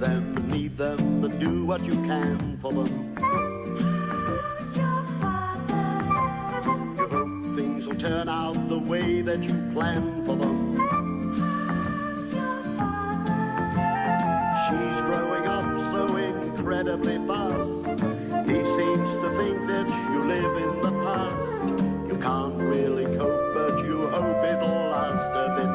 them, need them, and do what you can for them. Who's your father? You hope things will turn out the way that you plan for them. Who's your father? She's growing up so incredibly fast. He seems to think that you live in the past. You can't really cope, but you hope it'll last a bit.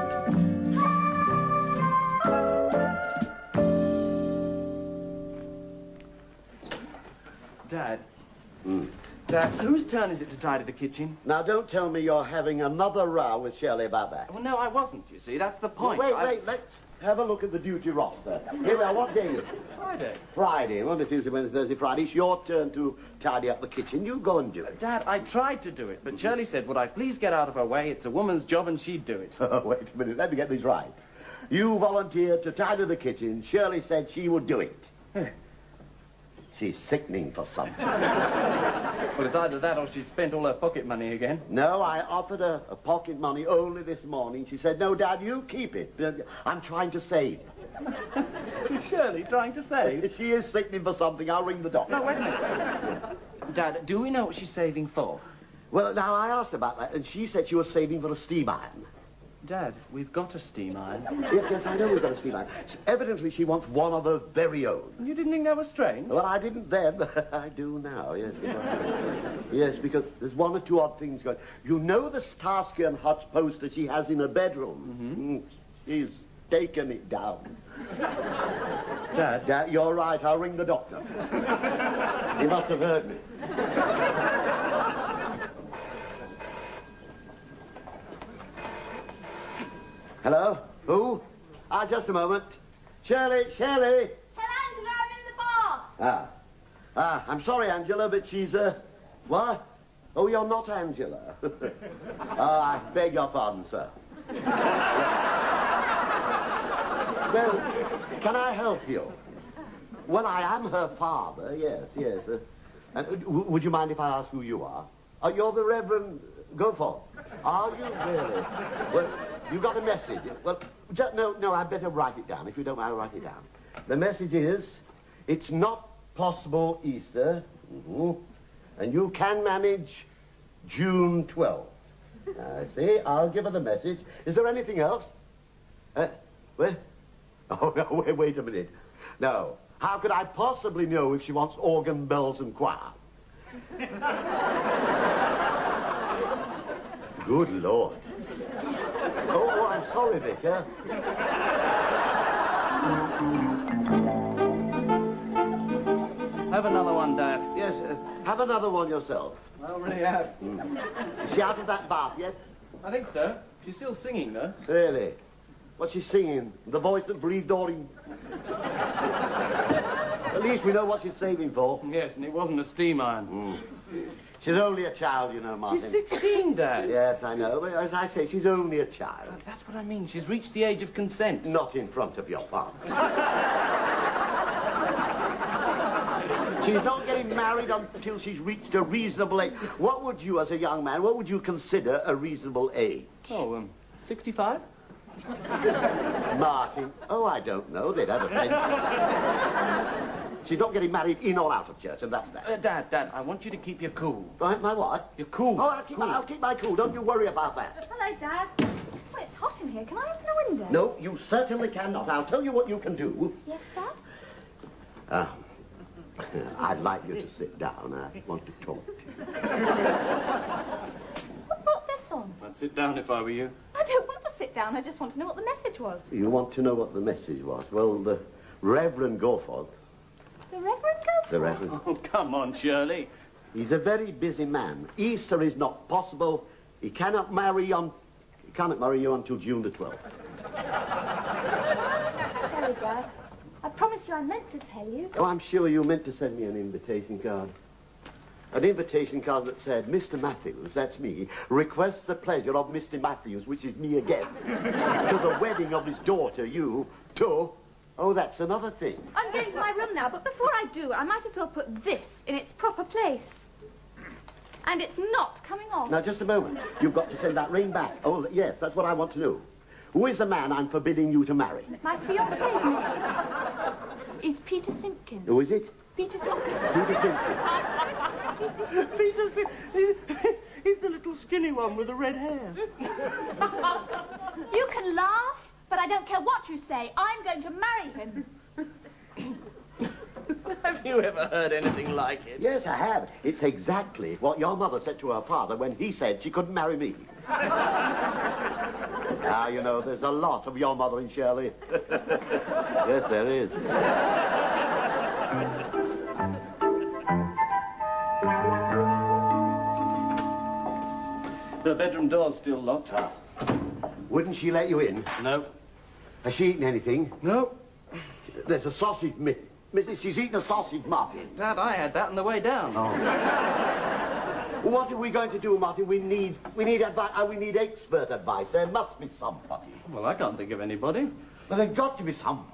Dad. Dad, whose turn is it to tidy the kitchen? Now, don't tell me you're having another row with Shirley about that. Well, no, I wasn't, you see. That's the point. Wait, let's have a look at the duty roster. Here we are, what day is it? Friday. Friday. Monday, Tuesday, Wednesday, Thursday, Friday. It's your turn to tidy up the kitchen. You go and do it. Dad, I tried to do it, but Shirley said, would I please get out of her way? It's a woman's job and she'd do it. Oh, wait a minute. Let me get this right. You volunteered to tidy the kitchen. Shirley said she would do it. She's sickening for something. Well, it's either that or she's spent all her pocket money again. No, I offered her a pocket money only this morning. She said, no, Dad, you keep it. I'm trying to save. Is Shirley trying to save? If she is sickening for something, I'll ring the doctor. No, wait a minute. Dad, do we know what she's saving for? Well, now, I asked about that, and she said she was saving for a steam iron. Dad, we've got a steam iron. Yes, I know we've got a steam iron. Evidently, she wants one of her very own. You didn't think that was strange? Well, I didn't then, but I do now, yes. Yes, because there's one or two odd things going. You know the Starsky and Hutch poster she has in her bedroom? She's taken it down. Dad? Yeah, you're right. I'll ring the doctor. He must have heard me. Hello? Who? Just a moment. Shirley! Hello, Angela, I'm in the bar. I'm sorry, Angela, but she's, what? Oh, you're not Angela. I beg your pardon, sir. Well, can I help you? Well, I am her father, yes. Would you mind if I ask who you are? You're the Reverend Goforth. Are you really? Well, you got a message. Well, no, I'd better write it down. If you don't mind, I'll write it down. The message is, it's not possible Easter, and you can manage June 12th. I see, I'll give her the message. Is there anything else? Where? Oh, no, wait a minute. No. How could I possibly know if she wants organ, bells, and choir? Good Lord. Oh, I'm sorry, Vicar. Have another one, Dad. Yes, have another one yourself. I already have. Is she out of that bath yet? I think so. She's still singing, though. Really? What's she singing? The voice that breathed all in... At least we know what she's saving for. Yes, and it wasn't a steam iron. She's only a child, you know, Martin. She's 16, Dad. Yes, I know. But as I say, she's only a child. That's what I mean. She's reached the age of consent. Not in front of your father. She's not getting married until she's reached a reasonable age. What would you, as a young man, what would you consider a reasonable age? Oh, 65? Martin, I don't know. They'd have a pension. She's not getting married in or out of church, and that's that. Dad, I want you to keep your cool. Right, my what? Your cool. Oh, I'll keep my cool. Don't you worry about that. Hello, Dad. Oh, it's hot in here. Can I open a window? No, you certainly cannot. I'll tell you what you can do. Yes, Dad? I'd like you to sit down. I want to talk to you. What brought this on? I'd sit down if I were you. I don't want to sit down. I just want to know what the message was. You want to know what the message was? Well, the Reverend Goforth. The Reverend Goforth? The Reverend. Oh, come on, Shirley. He's a very busy man. Easter is not possible. He cannot marry you until June the 12th. Sorry, Dad. I promised you I meant to tell you. Oh, I'm sure you meant to send me an invitation card. An invitation card that said, Mr. Matthews, that's me, requests the pleasure of Mr. Matthews, which is me again, to the wedding of his daughter, you, to... Oh, that's another thing. I'm going to my room now, but before I do, I might as well put this in its proper place. And it's not coming off. Now, just a moment. You've got to send that ring back. Oh, yes, that's what I want to know. Who is the man I'm forbidding you to marry? My fiancé, isn't it? is Peter Simpkin. Who is it? Peter Simpkin. Peter Simpkin. Peter Simpkin. He's the little skinny one with the red hair. You can laugh, but I don't care what you say. I'm going to marry him. Have you ever heard anything like it? Yes, I have. It's exactly what your mother said to her father when he said she couldn't marry me. Now, you know, there's a lot of your mother in Shirley. Yes, there is. The bedroom door's still locked. Wouldn't she let you in? No. Has she eaten anything? No. There's a sausage Mrs. She's eaten a sausage muffin. Dad, I had that on the way down. Oh. What are we going to do, Martin? We need advice. We need expert advice. There must be somebody. Well, I can't think of anybody. Well, there's got to be somebody.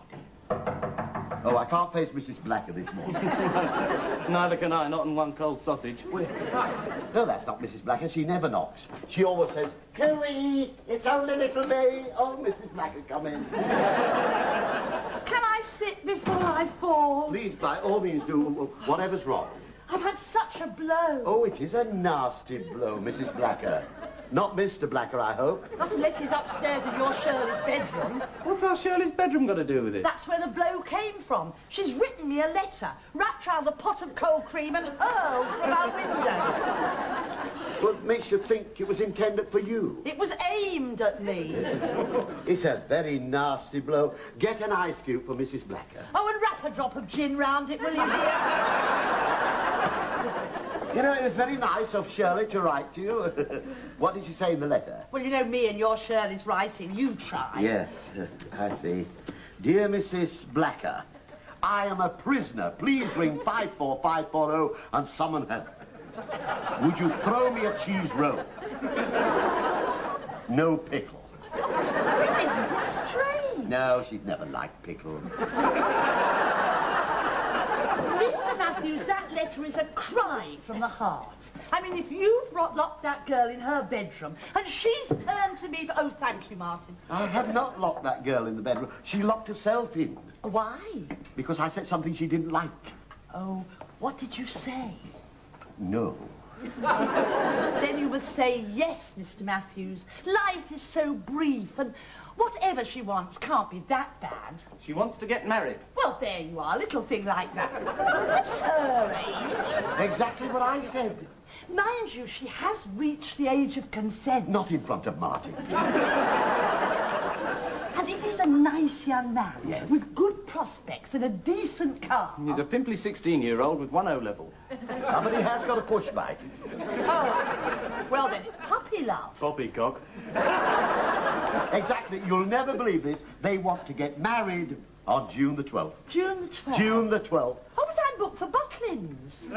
Oh, I can't face Mrs. Blacker this morning. Neither can I, not in one cold sausage. Well, no, that's not Mrs. Blacker. She never knocks. She always says, "Cooey, it's only little me." Oh, Mrs. Blacker, come in. Can I sit before I fall? Please, by all means, do whatever's wrong. I've had such a blow. Oh, it is a nasty blow, Mrs. Blacker. Not Mr. Blacker, I hope. Not unless he's upstairs in your Shirley's bedroom. What's our Shirley's bedroom got to do with it? That's where the blow came from. She's written me a letter, wrapped round a pot of cold cream and hurled from our window. Well, it makes you think it was intended for you. It was aimed at me. It's a very nasty blow. Get an ice cube for Mrs. Blacker. Oh, and wrap a drop of gin round it, will you, dear? You know, it was very nice of Shirley to write to you. What did she say in the letter? Well, you know me and your Shirley's writing. You try. Yes, I see. Dear Mrs. Blacker, I am a prisoner. Please ring 54540 and summon help. Would you throw me a cheese roll? No pickle. Isn't it strange? No, she's never liked pickle. Mr. Matthews, that letter is a cry from the heart. I mean, if you've locked that girl in her bedroom and she's turned to me for... Oh, thank you, Martin. I have not locked that girl in the bedroom. She locked herself in. Why? Because I said something she didn't like. Oh, what did you say? No. Then you must say yes, Mr. Matthews. Life is so brief and whatever she wants can't be that bad. She wants to get married. Well, there you are, little thing like that. At her age. Exactly what I said. Mind you, she has reached the age of consent. Not in front of Martin. And if he's a nice young man, yes, with good prospects and a decent car... He's a pimply 16-year-old with 1 O-level. But he has got a push bike. Oh, well then, it's puppy love. Poppycock. Exactly. You'll never believe this. They want to get married on June the 12th. June the 12th? June the 12th. Oh, but I'm booked for Butlins.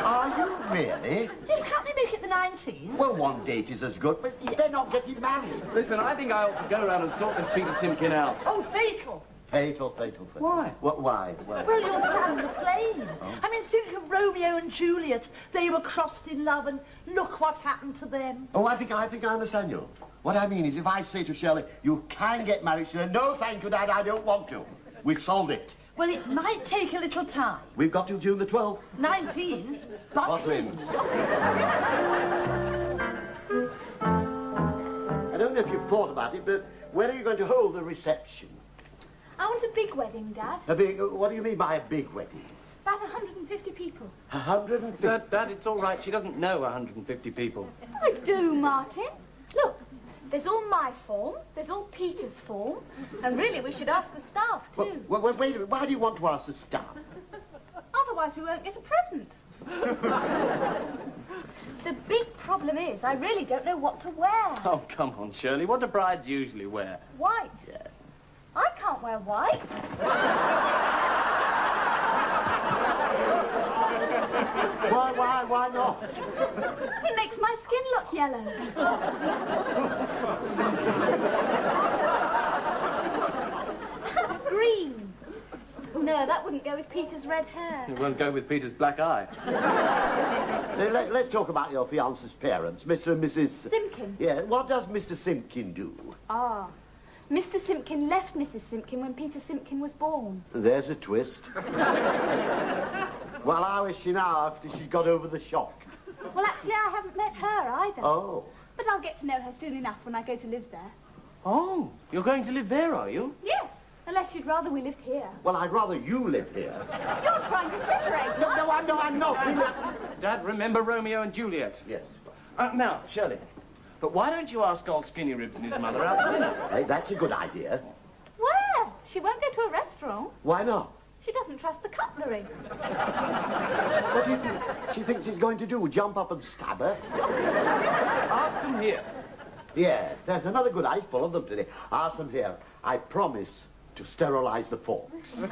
Are you really? Yes, can't they make it the 19th? Well, one date is as good, but they're not getting married. Listen, I think I ought to go around and sort this Peter Simpkin out. Oh, fatal. Fatal, fatal, fatal. Why? What, why? Why? Well, you'll fan the flame. Oh. I mean, think of Romeo and Juliet. They were crossed in love, and look what happened to them. Oh, I think I understand you. What I mean is, if I say to Shirley, you can get married, she'll say, no, thank you, Dad, I don't want to. We've solved it. Well, it might take a little time. We've got till June the 12th. 19th? Butlins. I don't know if you've thought about it, but where are you going to hold the reception? I want a big wedding, Dad. A big... What do you mean by a big wedding? About 150 people. 150? Dad, it's all right. She doesn't know 150 people. I do, Martin. Look, there's all my form, there's all Peter's form, and really we should ask the staff, too. Well, wait a minute. Why do you want to ask the staff? Otherwise we won't get a present. The big problem is I really don't know what to wear. Oh, come on, Shirley. What do brides usually wear? White. Yeah. I can't wear white. Why not? It makes my skin look yellow. That's green. No, that wouldn't go with Peter's red hair. It won't go with Peter's black eye. Let's talk about your fiance's parents, Mr. and Mrs... Simpkin. Yeah, what does Mr. Simpkin do? Ah. Mr. Simpkin left Mrs. Simpkin when Peter Simpkin was born. There's a twist. Well, how is she now after she got over the shock? Well, actually, I haven't met her either. Oh. But I'll get to know her soon enough when I go to live there. Oh, you're going to live there, are you? Yes, unless you'd rather we lived here. Well, I'd rather you lived here. You're trying to separate us. No, I'm not. Dad, remember Romeo and Juliet? Yes. Now, Shirley, but why don't you ask old Skinny Ribs and his mother out to dinner? Hey, that's a good idea. Where? She won't go to a restaurant. Why not? She doesn't trust the cutlery. What do you think she thinks he's going to do? Jump up and stab her? Ask them here. Yes, there's another good ice full of them today. Ask them here. I promise to sterilize the forks. All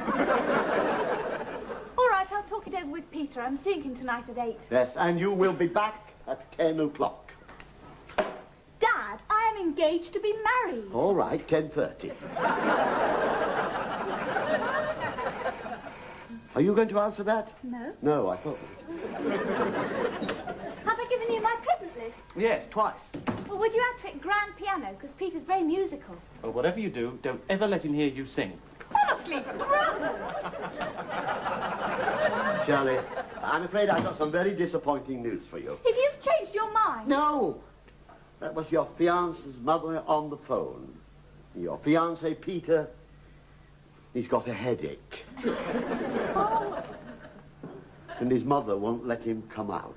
right, I'll talk it over with Peter. I'm seeing him tonight at 8. Yes, and you will be back at 10 o'clock. Dad, I am engaged to be married. All right, 10:30. Are you going to answer that? No. No, I thought... Have I given you my present list? Yes, twice. Well, would you add to it grand piano? Because Peter's very musical. Well, whatever you do, don't ever let him hear you sing. Honestly, brothers! Shirley, I'm afraid I've got some very disappointing news for you. If you've changed your mind... No! That was your fiancé's mother on the phone. Your fiancé, Peter, he's got a headache. Oh. And his mother won't let him come out.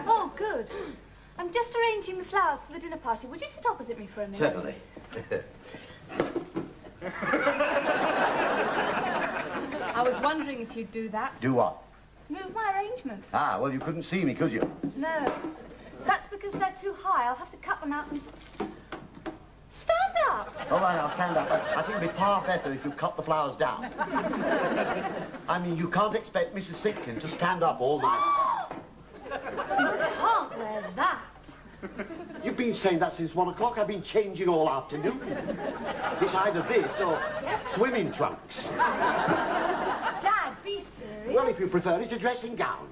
Oh, good. I'm just arranging the flowers for the dinner party. Would you sit opposite me for a minute? Certainly. I was wondering if you'd do that. Do what? Move my arrangement. Ah, well, you couldn't see me, could you? No. That's because they're too high. I'll have to cut them out and... Stand up! All right, I'll stand up. I think it'd be far better if you cut the flowers down. I mean, you can't expect Mrs. Simpkin to stand up all night. You can't wear that. You've been saying that since 1 o'clock. I've been changing all afternoon. It's either this or swimming trunks. Dad, be serious. Well, if you prefer, it's a dressing gown.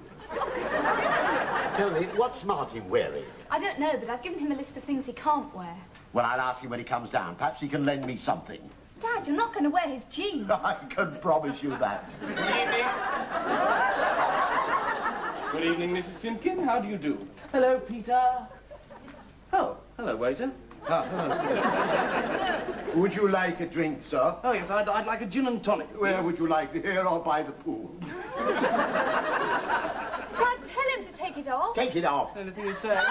Tell me, what's Martin wearing? I don't know, but I've given him a list of things he can't wear. Well, I'll ask him when he comes down. Perhaps he can lend me something. Dad, you're not going to wear his jeans. I can promise you that. Good evening. Good evening, Mrs. Simpkin. How do you do? Hello, Peter. Oh, hello, waiter. Hello. Would you like a drink, sir? Oh, yes, I'd like a gin and tonic. Where would you like, here or by the pool? Dad, tell him to take it off. Take it off. Anything you say? Come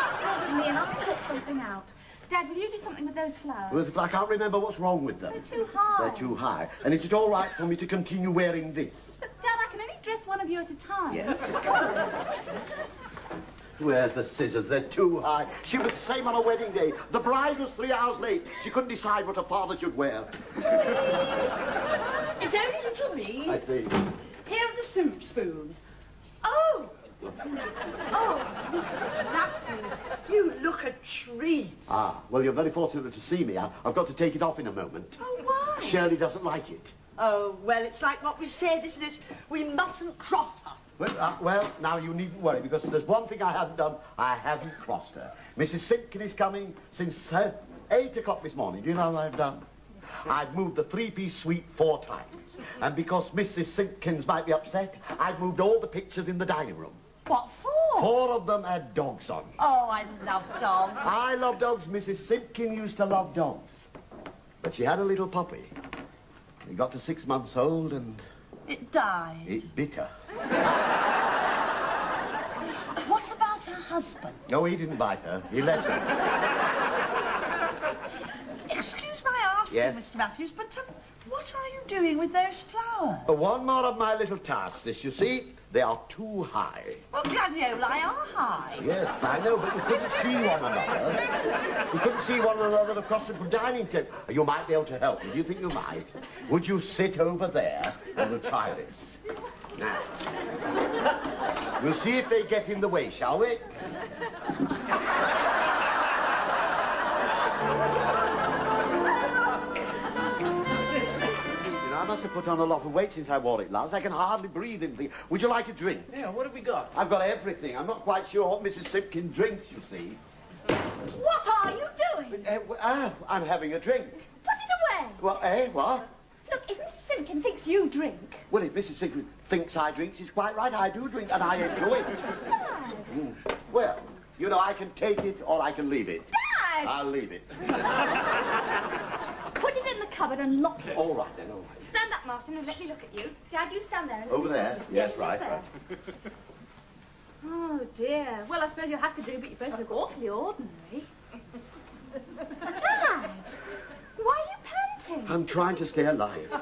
upstairs with me and I'll sort something out. Dad, will you do something with those flowers? Well, I can't remember what's wrong with them. They're too high. They're too high. And is it all right for me to continue wearing this? But, Dad, I can only dress one of you at a time. Yes. Where's the scissors? They're too high. She was the same on her wedding day. The bride was 3 hours late. She couldn't decide what her father should wear. It's only little me. I see. Here are the soup spoons. Oh! Oh, Mr. Matthews, you look a treat. Ah, well, you're very fortunate to see me. I've got to take it off in a moment. Oh, why? Shirley doesn't like it. Oh, well, it's like what we said, isn't it? We mustn't cross her. Well, now you needn't worry, because there's one thing I haven't done. I haven't crossed her. Mrs. Simpkin is coming since 8 o'clock this morning. Do you know what I've done? I've moved the 3-piece suite 4 times. And because Mrs. Simpkins might be upset, I've moved all the pictures in the dining room. What for? 4 of them had dogs on. Oh, I love dogs. I love dogs. Mrs. Simpkin used to love dogs. But she had a little puppy. He got to 6 months old and... It died. it bit her. What about her husband? No, he didn't bite her. He left her. Excuse my asking, Yes? Mr. Matthews, but what are you doing with those flowers? One more of my little tasks, this, you see. They are too high. Well, gladioli are high. Yes, I know, but you couldn't see one another. You couldn't see one another across the dining table. You might be able to help me. Do you think you might? Would you sit over there and we'll try this? Now. We'll see if they get in the way, shall we? I must have put on a lot of weight since I wore it last. I can hardly breathe in the... Would you like a drink? Yeah, what have we got? I've got everything. I'm not quite sure what Mrs. Simpkin drinks, you see. What are you doing? I'm having a drink. Put it away. Well, what? Look, if Miss Simpkin thinks you drink... Well, if Mrs. Simpkin thinks I drink, she's quite right. I do drink, and I enjoy it. Dad! Well, you know, I can take it or I can leave it. Dad! I'll leave it. Put it in the cupboard and lock it. All right, then, all right. Stand up, Martin, and let me look at you. Dad, you stand there. And Over there? Yes, just right, there. right. Oh, dear. Well, I suppose you'll have to do, but you both look awfully ordinary. Dad! Why are you panting? I'm trying to stay alive. Oh,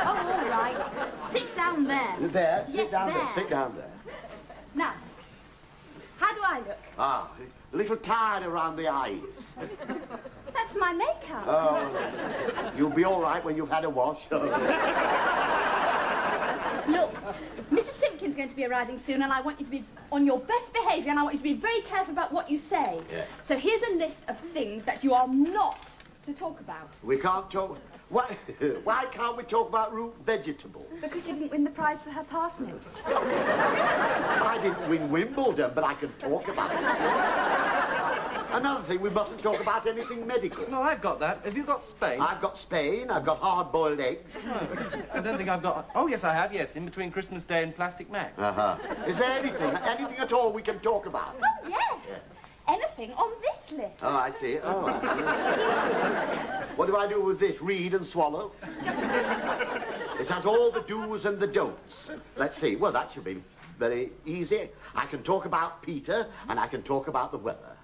all right. Sit down there. There? Yes, Sit down there. there. Sit down there. Now, how do I look? Ah, a little tired around the eyes. That's my makeup. Oh, you'll be all right when you've had a wash. Look, Mrs. Simpkin's going to be arriving soon, and I want you to be on your best behaviour, and I want you to be very careful about what you say. Yeah. So here's a list of things that you are not to talk about. We can't talk... Why can't we talk about root vegetables? Because you didn't win the prize for her parsnips. I didn't win Wimbledon, but I can talk about it. Another thing, we mustn't talk about anything medical. No, I've got that. Have you got Spain? I've got Spain, I've got hard-boiled eggs. I don't think I've got... Oh, yes, I have, yes, in between Christmas Day and Plastic Mac. Uh-huh. Is there anything at all we can talk about? Oh, yes. Anything on this list. Oh, I see. Oh. What do I do with this? Read and swallow? It has all the do's and the don'ts. Let's see. Well, that should be very easy. I can talk about Peter, and I can talk about the weather.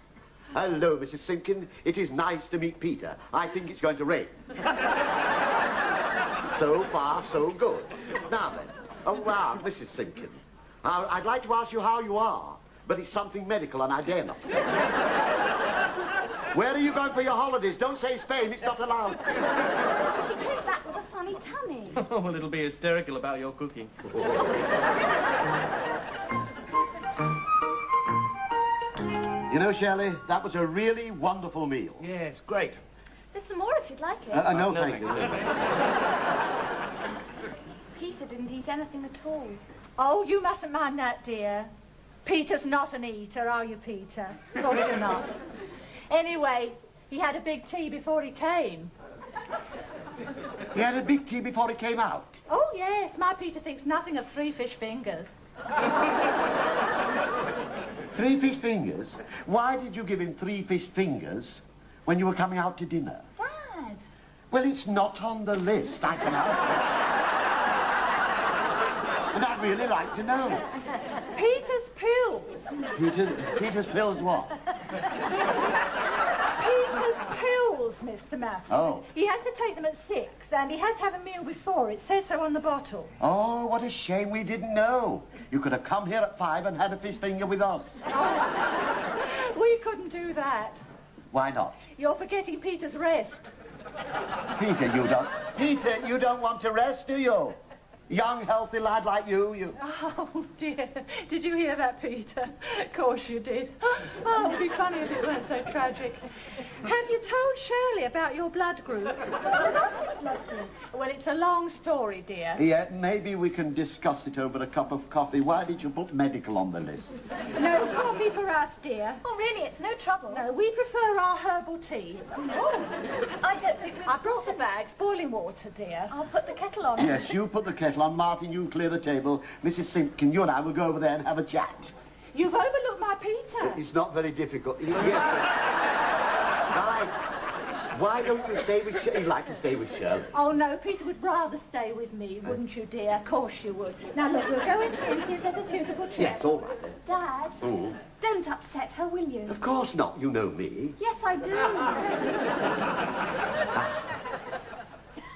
Hello, Mrs. Simpkin. It is nice to meet Peter. I think it's going to rain. So far, so good. Now then. Oh, wow, Mrs. Simpkin. I'd like to ask you how you are, but it's something medical, and I dare not. Where are you going for your holidays? Don't say Spain. It's not allowed. She came back with a funny tummy. Oh, well, it'll be hysterical about your cooking. You know, Shirley, that was a really wonderful meal. Yes, great. There's some more if you'd like it. No, No, thank you. Peter didn't eat anything at all. Oh, you mustn't mind that, dear. Peter's not an eater, are you, Peter? Of course you're not. Anyway, he had a big tea before he came. He had a big tea before he came out. Oh, yes, my Peter thinks nothing of 3 fish fingers. 3 fish fingers? Why did you give him 3 fish fingers when you were coming out to dinner? Dad! Well, it's not on the list. I can answer. And I'd really like to know. Peter's pills. Peter's pills what? Peter's pills, Mr. Matthews. Oh. He has to take them at 6, and he has to have a meal before. It says so on the bottle. Oh, what a shame we didn't know. You could have come here at 5 and had a fish finger with us. We couldn't do that. Why not? You're forgetting Peter's rest. Peter, you don't want to rest, do you? Young, healthy lad like you. Oh, dear. Did you hear that, Peter? Of course you did. Oh, it'd be funny if it weren't so tragic. Have you told Shirley about your blood group? What about his blood group? Well, it's a long story, dear. Yeah, maybe we can discuss it over a cup of coffee. Why did you put medical on the list? No coffee for us, dear. Oh, really? It's no trouble. No, we prefer our herbal tea. Oh, I don't think we've... I brought the bags, boiling water, dear. I'll put the kettle on. Yes, you put the kettle on. Martin, you clear the table. Mrs. Simpkin, you and I will go over there and have a chat. You've overlooked my Peter. It's not very difficult. Yes. Why don't you stay with Shirley? You'd like to stay with Shirley. Oh, no, Peter would rather stay with me, wouldn't you, dear? Of course you would. Now, look, we'll go into and see if there's a suitable chair. Yes, all right then. Dad, don't upset her, will you? Of course not. You know me. Yes, I do.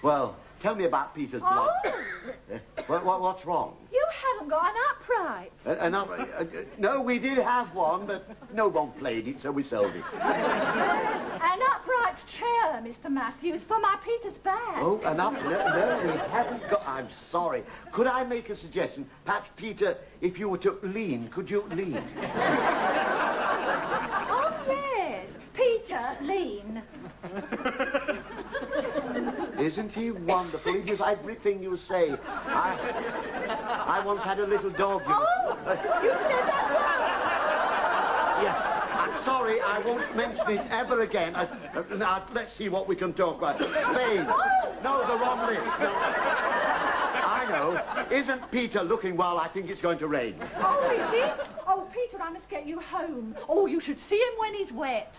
Well, tell me about Peter's blood. Oh, What's wrong? You haven't got an upright. No, we did have one, but no one played it, so we sold it. An upright chair, Mr. Matthews, for my Peter's bag. Oh, no, we haven't got... I'm sorry. Could I make a suggestion? Perhaps, Peter, if you were to lean, could you lean? Oh, yes. Peter, lean. Isn't he wonderful? He does everything you say. I once had a little dog. Oh, you said that Yes, I'm sorry, I won't mention it ever again. Now, let's see what we can talk about. Spain. No, the wrong list. No. I know. Isn't Peter looking well? I think it's going to rain. Oh, is it? Oh, Peter, I must get you home. Oh, you should see him when he's wet.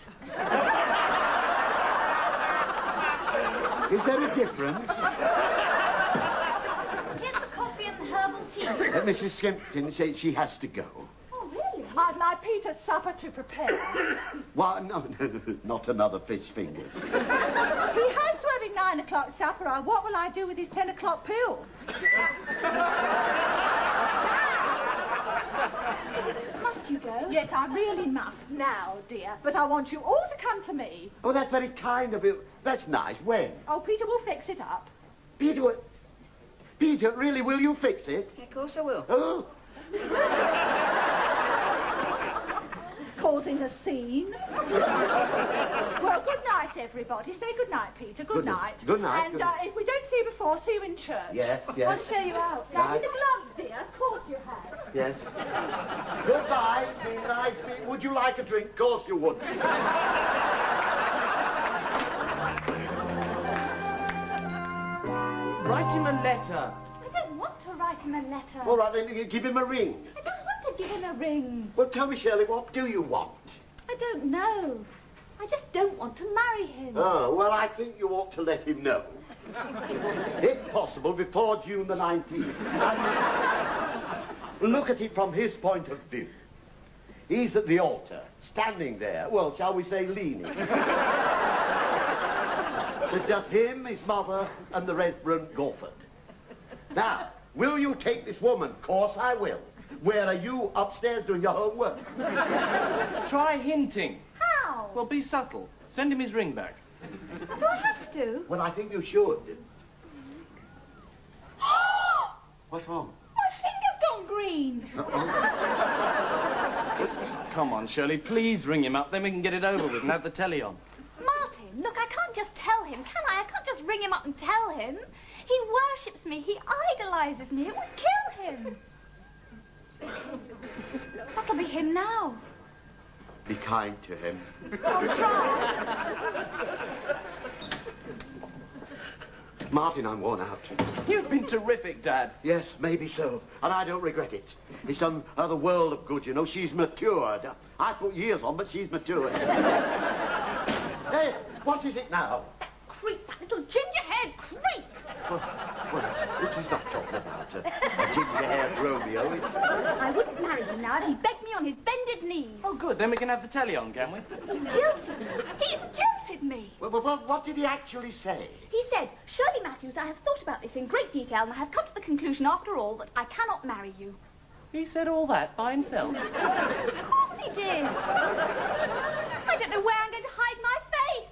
Is there a difference? Here's the coffee and the herbal tea. Mrs. Skimpton says she has to go. Oh, really? I've my Peter's supper to prepare. Well, no, not another fish fingers. He has to have his 9 o'clock supper, or what will I do with his 10 o'clock pill? Must you go? Yes, I really must now, dear. But I want you all to come to me. Oh, that's very kind of you. That's nice. When? Oh, Peter will fix it up. Peter, really, will you fix it? Of course I will. Oh, Causing a scene. Well, good night, everybody. Say good night, Peter. Good night. Good night. And if we don't see you before, see you in church. yes, I'll yes, show you out. Now, Right. with the gloves, dear. Of course you have. yes. Goodbye. Be nice. Would you like a drink? Of course you would. Write him a letter. I don't want to write him a letter. All right, then give him a ring. I don't want to give him a ring. Well, tell me, Shirley, what do you want? I don't know. I just don't want to marry him. Oh, well, I think you ought to let him know. If possible, before June the 19th. Look at it from his point of view. He's at the altar, standing there, well, shall we say leaning. It's just him, his mother, and the Reverend Gorford. Now, will you take this woman? Of course I will. Where are you? Upstairs doing your homework? Try hinting. How? Well, be subtle. Send him his ring back. Do I have to? Well, I think you should. What's wrong? My finger's gone green. Come on, Shirley, please ring him up, then we can get it over with and have the telly on. Martin, look, I can't just tell him, can I? I can't just ring him up and tell him. He worships me. He idolizes me. It would kill him. That'll be him now. Be kind to him. I'll try. Martin, I'm worn out. You've been terrific, Dad. Yes, maybe so. And I don't regret it. It's done the world of good, you know. She's matured. I put years on, but she's matured. Hey, what is it now? Creep, that little gingerhead creep. Well, she's not talking about a ginger-haired Romeo. I wouldn't marry him now if he begged me on his bended knees. Oh, good, then we can have the telly on, can we? He's jilted me. He's jilted me. Well, what did he actually say? He said, Shirley Matthews, I have thought about this in great detail and I have come to the conclusion, after all, that I cannot marry you. He said all that by himself. Of course he did. I don't know where I'm going to hide my face.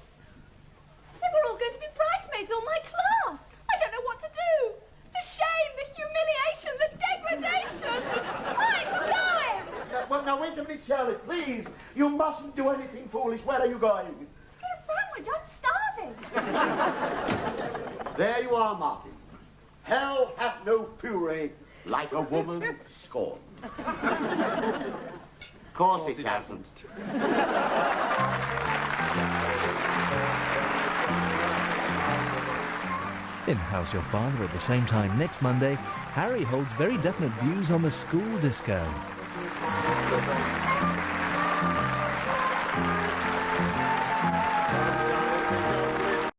They were all going to be bridesmaids, all my class. I don't know what to do. The shame, the humiliation, the degradation. I'm going. Now, wait a minute, Shirley, please. You mustn't do anything foolish. Where are you going? Get a sandwich. I'm starving. There you are, Martin. Hell hath no fury like a woman scorned. Of course it hasn't. In How's Your Father at the same time next Monday, Harry holds very definite views on the school disco.